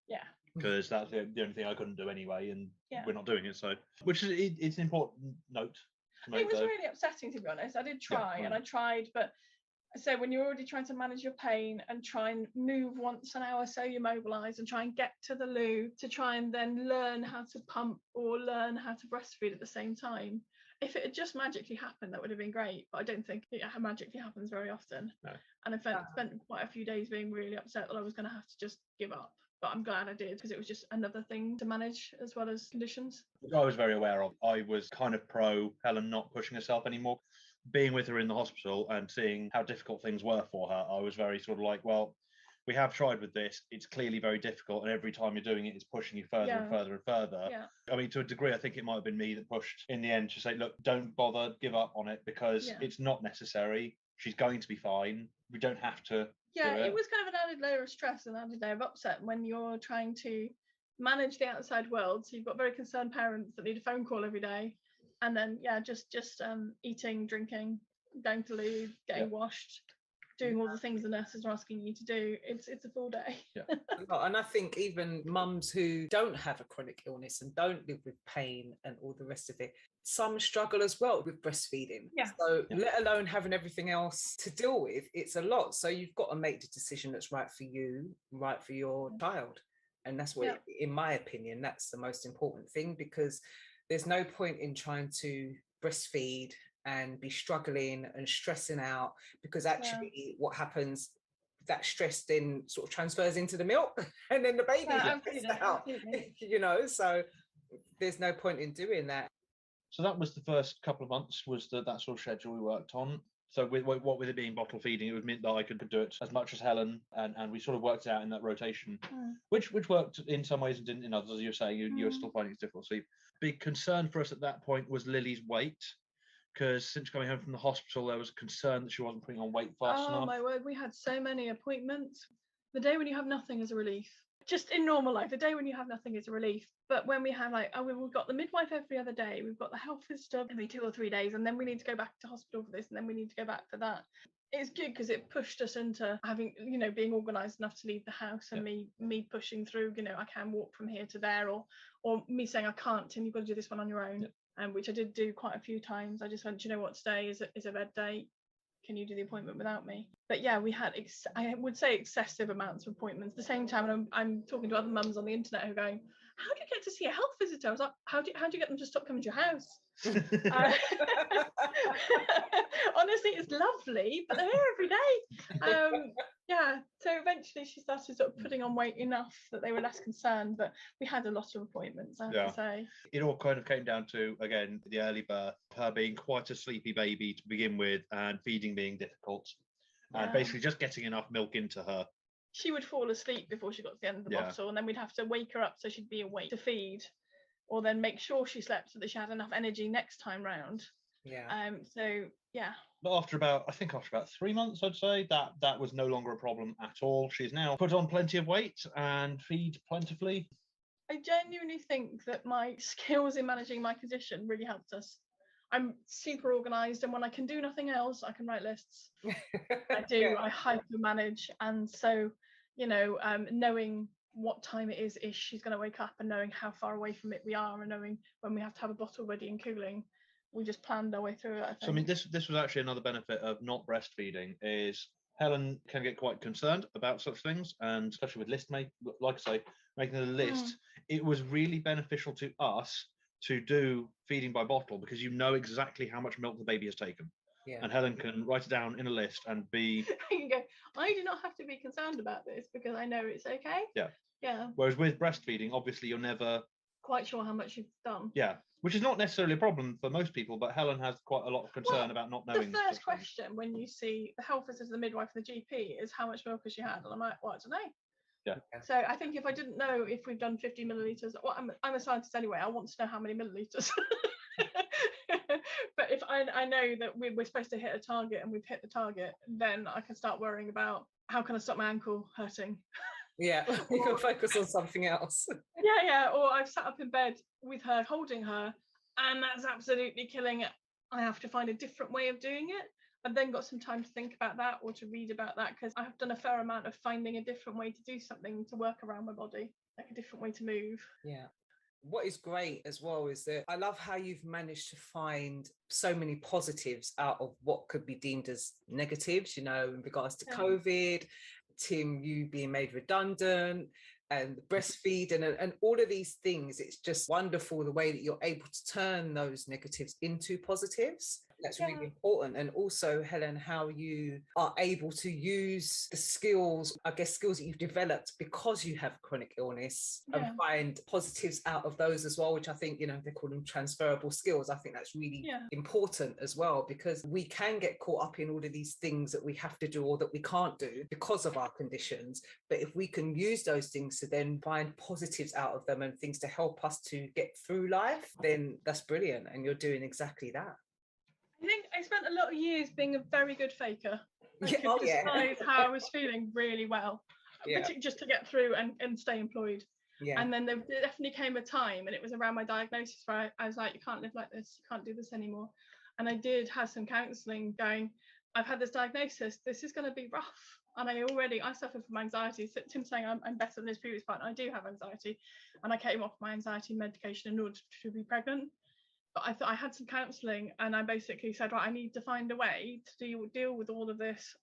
Yeah. Because that's the only thing I couldn't do anyway, and we're not doing it. So, which is it's an important note to make. It was really upsetting, to be honest. I did try, and I tried, but. So when you're already trying to manage your pain and try and move once an hour so you're mobilised, and try and get to the loo to try and then learn how to pump or learn how to breastfeed at the same time, if it had just magically happened, that would have been great, but I don't think it magically happens very often. No. And I spent quite a few days being really upset that I was going to have to just give up. But I'm glad I did, because it was just another thing to manage as well as conditions. I was very aware of. I was kind of pro Helen not pushing herself anymore. Being with her in the hospital and seeing how difficult things were for her, I was very sort of like, well, we have tried with this. It's clearly very difficult, and every time you're doing it, it's pushing you further and further and further. Yeah. I mean, to a degree, I think it might have been me that pushed in the end to say, look, don't bother, give up on it, because it's not necessary. She's going to be fine. We don't have to. Yeah, it was kind of an added layer of stress and added layer of upset when you're trying to manage the outside world. So you've got very concerned parents that need a phone call every day. And then, just eating, drinking, going to loo, getting washed, doing all the things the nurses are asking you to do. It's a full day. And I think even mums who don't have a chronic illness and don't live with pain and all the rest of it, some struggle as well with breastfeeding. So let alone having everything else to deal with, it's a lot. So you've got to make the decision that's right for you, right for your child. And that's what, in my opinion, that's the most important thing, because there's no point in trying to breastfeed and be struggling and stressing out, because actually what happens, that stress then sort of transfers into the milk and then the baby gets out, you know, so there's no point in doing that. So that was the first couple of months, was that sort of schedule we worked on. So with it being bottle feeding, it would mean that I could do it as much as Helen, and we sort of worked out in that rotation, which worked in some ways and didn't in others. As you're saying, you were still finding it difficult to sleep. Big concern for us at that point was Lily's weight, because since coming home from the hospital, there was a concern that she wasn't putting on weight fast enough. Oh my word, we had so many appointments. The day when you have nothing is a relief. Just in normal life, the day when you have nothing is a relief. But when we have we've got the midwife every other day, we've got the health visitor every 2 or 3 days, and then we need to go back to hospital for this, and then we need to go back for that. It's good because it pushed us into having, being organised enough to leave the house, and me pushing through, I can walk from here to there, or me saying I can't, Tim, you've got to do this one on your own. Which I did do quite a few times. I just went, today is a bed day. Can you do the appointment without me? But yeah, we had, I would say, excessive amounts of appointments. At the same time, I'm talking to other mums on the internet who are going, how do you get to see a health visitor? I was like, how do you get them to stop coming to your house? Honestly, it's lovely, but they're here every day. So eventually she started sort of putting on weight enough that they were less concerned, but we had a lot of appointments, I have to say. It all kind of came down to, again, the early birth, her being quite a sleepy baby to begin with, and feeding being difficult, and basically just getting enough milk into her. She would fall asleep before she got to the end of the bottle, and then we'd have to wake her up so she'd be awake to feed, or then make sure she slept so that she had enough energy next time round. But after about 3 months, I'd say that was no longer a problem at all. She's now put on plenty of weight and feed plentifully. I genuinely think that my skills in managing my condition really helped us. I'm super organised, and when I can do nothing else, I can write lists. I do. I hyper manage, and so knowing what time it is she's going to wake up, and knowing how far away from it we are, and knowing when we have to have a bottle ready and cooling, we just planned our way through it, I think. So I mean, this was actually another benefit of not breastfeeding, is Helen can get quite concerned about such things, and especially with list making a list, it was really beneficial to us to do feeding by bottle, because you know exactly how much milk the baby has taken. And Helen can write it down in a list and be... I can go, I do not have to be concerned about this because I know it's okay. Yeah. Whereas with breastfeeding, obviously you're never quite sure how much you've done. Which is not necessarily a problem for most people, but Helen has quite a lot of concern about not knowing. The first question when you see the health visitor, the midwife, and the GP is how much milk has she had? And I'm like, well, I don't know. So I think if I didn't know if we've done 50 millilitres, well, I'm a scientist anyway, I want to know how many millilitres. But if I know that we're supposed to hit a target and we've hit the target, then I can start worrying about how can I stop my ankle hurting. You can focus on something else. Or I've sat up in bed with her, holding her, and that's absolutely killing it. I have to find a different way of doing it. I've then got some time to think about that or to read about that, because I've done a fair amount of finding a different way to do something to work around my body, like a different way to move. What is great as well is that I love how you've managed to find so many positives out of what could be deemed as negatives, in regards to COVID, Tim, you being made redundant, and breastfeeding, and all of these things. It's just wonderful the way that you're able to turn those negatives into positives. That's really important. And also, Helen, how you are able to use the skills that you've developed because you have chronic illness, and find positives out of those as well, which I think, they call them transferable skills. I think that's really important as well, because we can get caught up in all of these things that we have to do or that we can't do because of our conditions. But if we can use those things to then find positives out of them and things to help us to get through life, then that's brilliant. And you're doing exactly that. I think I spent a lot of years being a very good faker. I could disguise how I was feeling really well, particularly just to get through and stay employed. And then there definitely came a time, and it was around my diagnosis, where I was like, you can't live like this, you can't do this anymore. And I did have some counselling going, I've had this diagnosis, this is going to be rough. And I suffer from anxiety. So Tim's saying I'm better than his previous partner. I do have anxiety, and I came off my anxiety medication in order to be pregnant. But I thought I had some counselling, and I basically said, right, I need to find a way to deal with all of this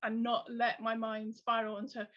and not let my mind spiral and to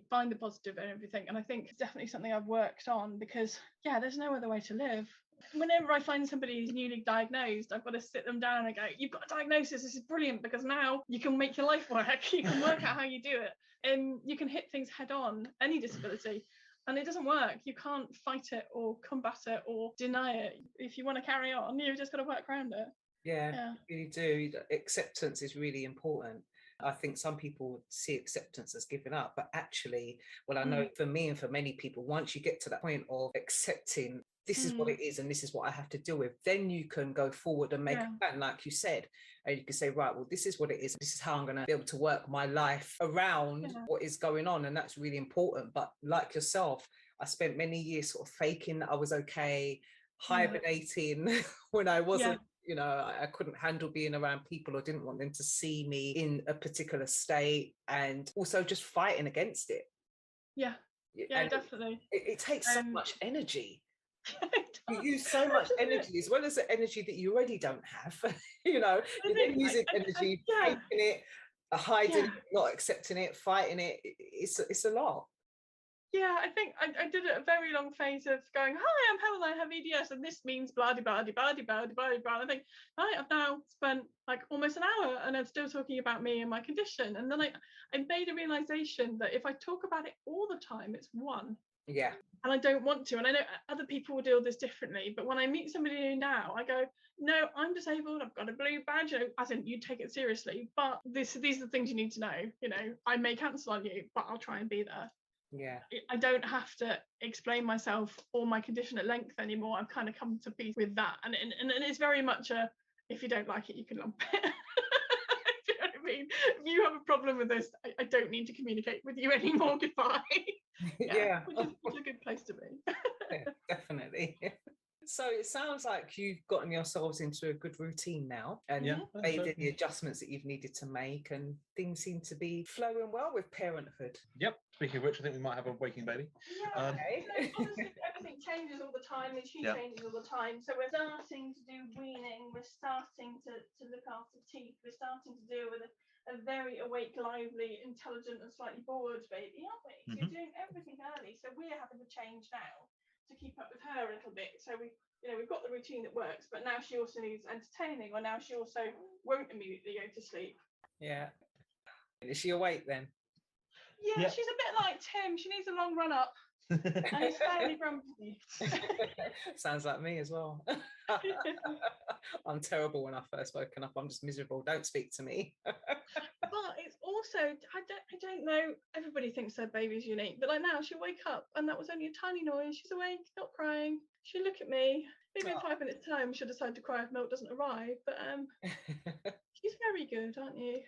find the positive and everything. And I think it's definitely something I've worked on, because there's no other way to live. Whenever I find somebody who's newly diagnosed, I've got to sit them down and go, you've got a diagnosis, this is brilliant, because now you can make your life work, you can work out how you do it, and you can hit things head on, any disability. And it doesn't work. You can't fight it or combat it or deny it. If you want to carry on, you've just got to work around it. Yeah, you really do. Acceptance is really important. I think some people see acceptance as giving up, but actually, well, I know for me and for many people, once you get to that point of accepting this is what it is and this is what I have to deal with, then you can go forward and make a plan, like you said. And you can say, right, well, this is what it is. This is how I'm going to be able to work my life around what is going on. And that's really important. But like yourself, I spent many years sort of faking that I was okay, hibernating when I wasn't. You know, I couldn't handle being around people or didn't want them to see me in a particular state, and also just fighting against it. Yeah, and definitely. It takes so much energy. You use so much energy, as well as the energy that you already don't have. You know, you're then using energy, faking it, hiding it, not accepting it, fighting it. It's a lot. Yeah, I think I did a very long phase of going, hi, I'm Helen, I have EDS, and this means blah, blah, blah, blah, blah, blah, blah. I think, right, I've now spent like almost an hour and I'm still talking about me and my condition. And then I made a realization that if I talk about it all the time, it's one. Yeah. And I don't want to. And I know other people will deal with this differently. But when I meet somebody new now, I go, no, I'm disabled. I've got a blue badge. You know, as in, you take it seriously. But these are the things you need to know. You know, I may cancel on you, but I'll try and be there. Yeah. I don't have to explain myself or my condition at length anymore. I've kind of come to peace with that. And it's very much if you don't like it, you can lump it. Do you know what I mean? If you have a problem with this, I don't need to communicate with you anymore. Goodbye. Which is a good place to be. Yeah, definitely. So it sounds like you've gotten yourselves into a good routine now, and made the adjustments that you've needed to make, and things seem to be flowing well with parenthood. Yep. Speaking of which, I think we might have a waking baby. Yeah. Okay. So honestly, everything changes all the time, and she changes all the time. So we're starting to do weaning. We're starting to look after teeth. We're starting to deal with a very awake, lively, intelligent, and slightly bored baby, aren't we? So you're doing everything early. So we're having to change now to keep up with her a little bit. So we've got the routine that works, but now she also needs entertaining, or now she also won't immediately go to sleep. Yeah. Is she awake then? Yeah, she's a bit like Tim. She needs a long run up. And it's fairly grumpy. Sounds like me as well. I'm terrible when I first woken up. I'm just miserable. Don't speak to me. But it's also, I don't know, everybody thinks their baby's unique, but like now she'll wake up and that was only a tiny noise. She's awake, not crying. She'll look at me. Maybe in 5 minutes time she'll decide to cry if milk doesn't arrive. But she's very good, aren't you?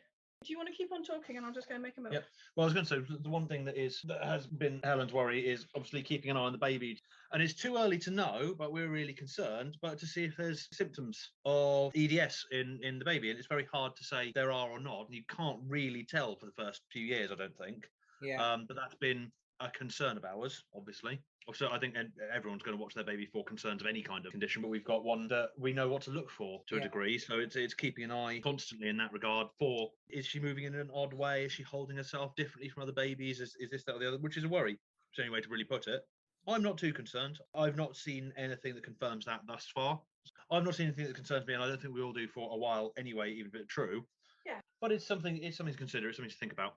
Do you want to keep on talking and I'll just go and make a milk? Yep. Well, I was going to say, the one thing that has been Helen's worry is obviously keeping an eye on the baby. And it's too early to know, but we're really concerned, but to see if there's symptoms of EDS in the baby. And it's very hard to say there are or not. You can't really tell for the first few years, I don't think. Yeah. But that's been a concern of ours, obviously. So I think everyone's going to watch their baby for concerns of any kind of condition, but we've got one that we know what to look for to a degree. So it's keeping an eye constantly in that regard for, is she moving in an odd way? Is she holding herself differently from other babies? Is this, that, or the other? Which is a worry. It's the only way to really put it. I'm not too concerned. I've not seen anything that confirms that thus far. I've not seen anything that concerns me, and I don't think we will do for a while anyway, even if it's true. Yeah. But it's something to consider. It's something to think about.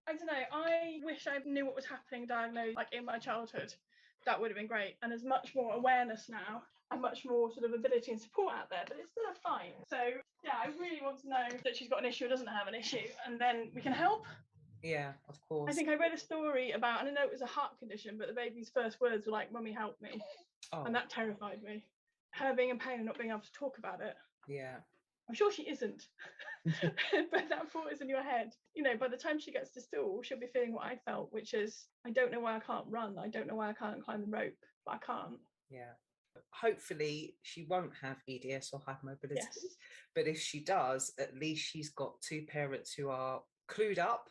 I don't know. I wish I knew what was happening diagnosed like in my childhood. That would have been great. And there's much more awareness now and much more sort of ability and support out there, but it's still a fight. So yeah, I really want to know that she's got an issue or doesn't have an issue, and then we can help. Yeah, of course. I think I read a story about, and I know it was a heart condition, but the baby's first words were like, "Mummy, help me." Oh. And that terrified me. Her being in pain and not being able to talk about it. Yeah. I'm sure she isn't, but that thought is in your head. You know, by the time she gets to school, she'll be feeling what I felt, which is, I don't know why I can't run. I don't know why I can't climb the rope, but I can't. Yeah. Hopefully she won't have EDS or hypermobility, Yes. but if she does, at least she's got two parents who are clued up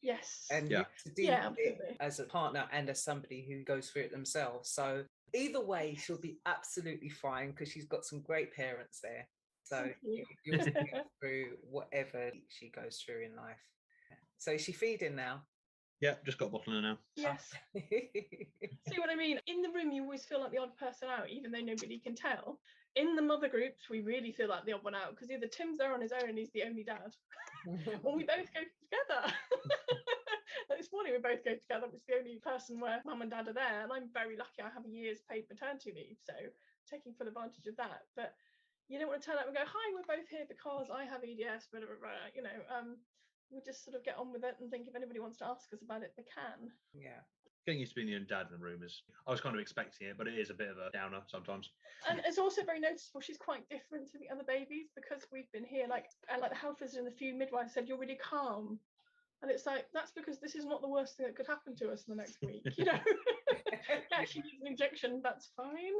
Yes. and Yeah. used to deal Yeah, with it absolutely. as a partner and as somebody who goes through it themselves. So either way, she'll be absolutely fine because she's got some great parents there. So Thank you. you'll see her through whatever she goes through in life. So is she feeding now? Yeah, just got a bottle in her now. Yes. See what I mean? In the room, you always feel like the odd person out, even though nobody can tell. In the mother groups, we really feel like the odd one out because either Tim's there on his own and he's the only dad, or we both go together. Like this morning, we both go together. It's the only person where mum and dad are there, and I'm very lucky. I have a year's paid maternity leave, so taking full advantage of that. But you don't want to turn up and go, "Hi, we're both here because I have EDS." Blah, blah, blah. You know, we just sort of get on with it and think if anybody wants to ask us about it, they can. Yeah. Getting used to being the only dad in the room is, I was kind of expecting it, but it is a bit of a downer sometimes. And it's also very noticeable. She's quite different to the other babies because we've been here, like the health visitor and the few midwives said, "You're really calm." And it's like, that's because this is not the worst thing that could happen to us in the next week, you know. Yeah, she needs an injection, that's fine.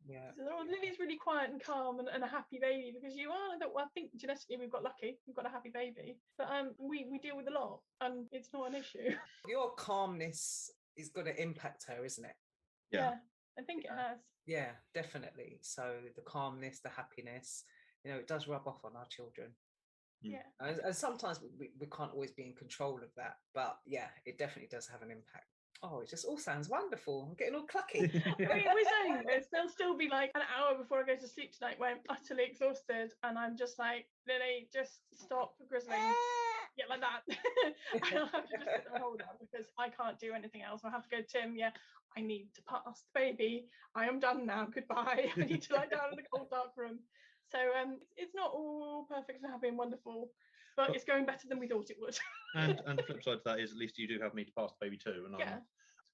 Yeah. So Lily's really quiet and calm and a happy baby because you are. I think genetically we've got lucky. We've got a happy baby. But we deal with a lot and it's not an issue. Your calmness is going to impact her, isn't it? Yeah. I think it has. Yeah, definitely. So the calmness, the happiness, you know, it does rub off on our children. Yeah. And sometimes we can't always be in control of that. But yeah, it definitely does have an impact. Oh, it just all sounds wonderful. I'm getting all clucky. I mean, we're saying this, there'll still be like an hour before I go to sleep tonight where I'm utterly exhausted and I'm just like, Lily, just stop grizzling. Yeah, like that. I'll have to just sit there and hold her because I can't do anything else. I have to go, Tim, yeah, I need to pass the baby. I am done now. Goodbye. I need to lie down in the cold dark room. So it's not all perfect and happy and wonderful, but it's going better than we thought it would. And the flip side to that is at least you do have me to pass the baby too. And Yeah.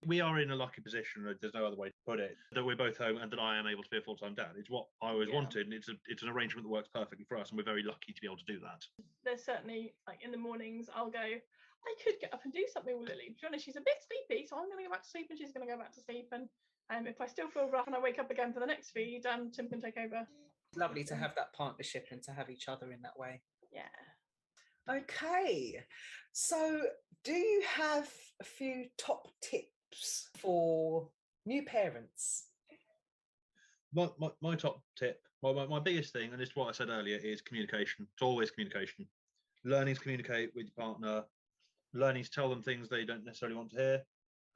we are in a lucky position, there's no other way to put it, that we're both home and that I am able to be a full-time dad. It's what I always wanted, and it's an arrangement that works perfectly for us, and we're very lucky to be able to do that. There's certainly, like in the mornings, I'll go, I could get up and do something with Lily. To be honest, she's a bit sleepy, so I'm going to go back to sleep and she's going to go back to sleep. And if I still feel rough and I wake up again for the next feed, Tim can take over. Lovely to have that partnership and to have each other in that way. Yeah. Okay, so do you have a few top tips for new parents? My top tip, my biggest thing, and it's what I said earlier, is communication. It's always communication. Learning to communicate with your partner, learning to tell them things they don't necessarily want to hear,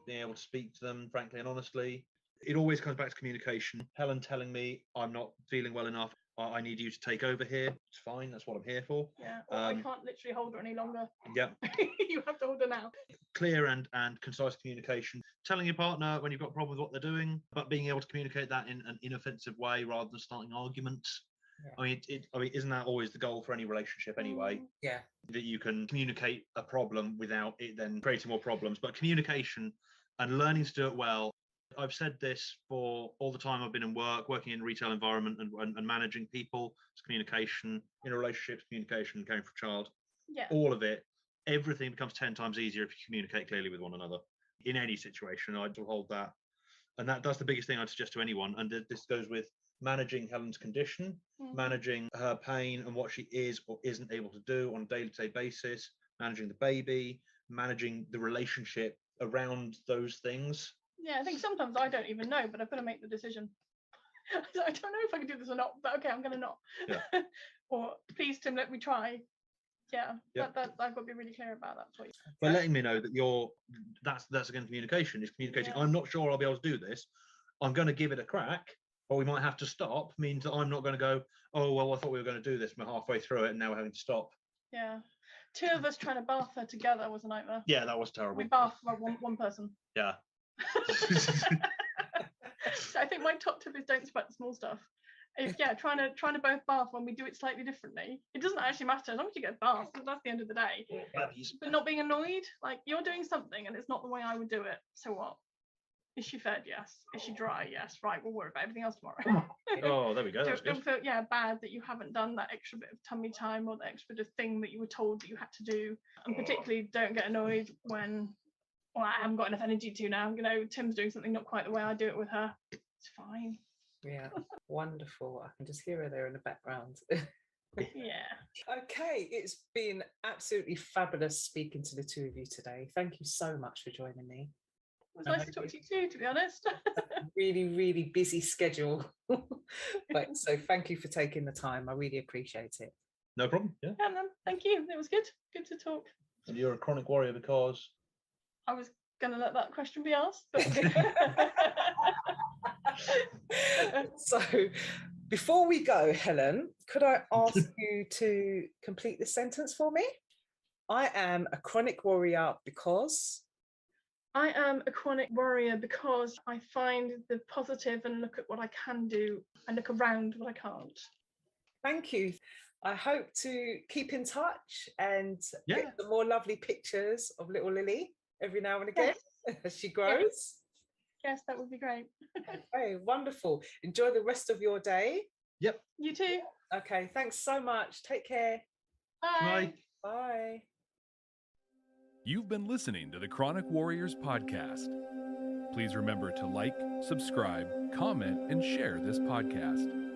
being able to speak to them frankly and honestly. It always comes back to communication. Helen telling me I'm not feeling well enough, I need you to take over here. It's fine, that's what I'm here for. Yeah, or I can't literally hold her any longer. Yeah. You have to hold her now. Clear and concise communication. Telling your partner when you've got a problem with what they're doing, but being able to communicate that in an inoffensive way rather than starting arguments. Yeah. I mean, isn't that always the goal for any relationship anyway? Yeah. That you can communicate a problem without it then creating more problems. But communication and learning to do it well. I've said this for all the time I've been in working in a retail environment and managing people. It's communication, in a relationship, communication, caring for a child. Yeah. All of it. Everything becomes 10 times easier if you communicate clearly with one another in any situation. I will hold that. And that's the biggest thing I'd suggest to anyone. And this goes with managing Helen's condition, managing her pain and what she is or isn't able to do on a day-to-day basis, managing the baby, managing the relationship around those things. Yeah, I think sometimes I don't even know, but I've got to make the decision. I don't know if I can do this or not, but okay, I'm going to not. Yeah. Or please, Tim, let me try. Yeah, that I've got to be really clear about that. But letting me know that that's again communication. Is communicating. Yeah. I'm not sure I'll be able to do this. I'm going to give it a crack, but we might have to stop. Means that I'm not going to go, oh well, I thought we were going to do this. We're halfway through it, and now we're having to stop. Yeah, 2 of us trying to bath her together was a nightmare. Yeah, that was terrible. We bathed one person. Yeah. So I think my top tip is don't sweat the small stuff. If trying to both bath when we do it slightly differently, it doesn't actually matter as long as you get bathed. That's the end of the day. But not being annoyed, like you're doing something and it's not the way I would do it. So what? Is she fed? Yes. Is she dry? Yes. Right. We'll worry about everything else tomorrow. Oh, there we go. Don't feel bad that you haven't done that extra bit of tummy time or the extra bit of thing that you were told that you had to do. And particularly don't get annoyed when I haven't got enough energy to now. You know, Tim's doing something not quite the way I do it with her. It's fine. Yeah, wonderful. I can just hear her there in the background. Yeah. Okay, it's been absolutely fabulous speaking to the two of you today. Thank you so much for joining me. It was nice to talk to you too, to be honest. Really, really busy schedule. But so thank you for taking the time. I really appreciate it. No problem. Yeah. And thank you. It was good. Good to talk. And you're a chronic warrior because I was going to let that question be asked, but So before we go, Helen, could I ask you to complete the sentence for me? I am a chronic warrior because... I am a chronic warrior because I find the positive and look at what I can do and look around what I can't. Thank you. I hope to keep in touch and Yeah. get some more lovely pictures of little Lily every now and again as she grows. Yes, that would be great. Okay, wonderful. Enjoy the rest of your day. Yep. You too. Okay, thanks so much. Take care. Bye. Bye. Bye. You've been listening to the Chronic Warriors podcast. Please remember to like, subscribe, comment, and share this podcast.